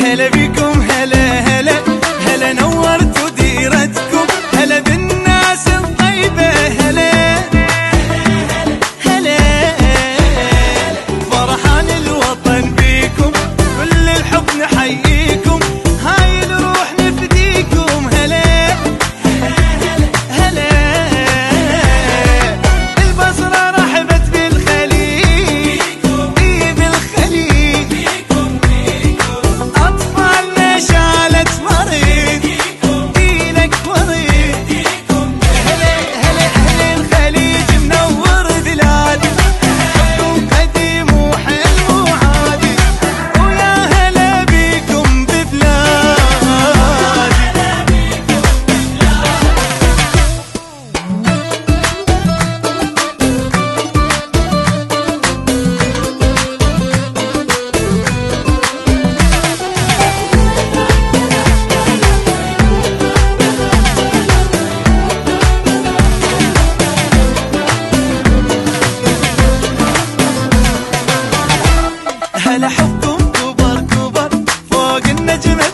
هلا بيكم هلا هلا هلا نورتوا ديرتكم، هلا بالناس الطيبة، هلا هلا فرحان الوطن بيكم، كل الحب نحييكم، هاي الروح نفديكم، هلا هلا البصرة رحبت بالخليج، اي بالخليج أطفالنا شالت مريض، إيلك مريض، هلا هلا أهل الخليج منور بلادي، حبكم قديم وحلو وعادي، ويا هلا بيكم ببلادي. هلا حبكم كبر كبر فوق النجمة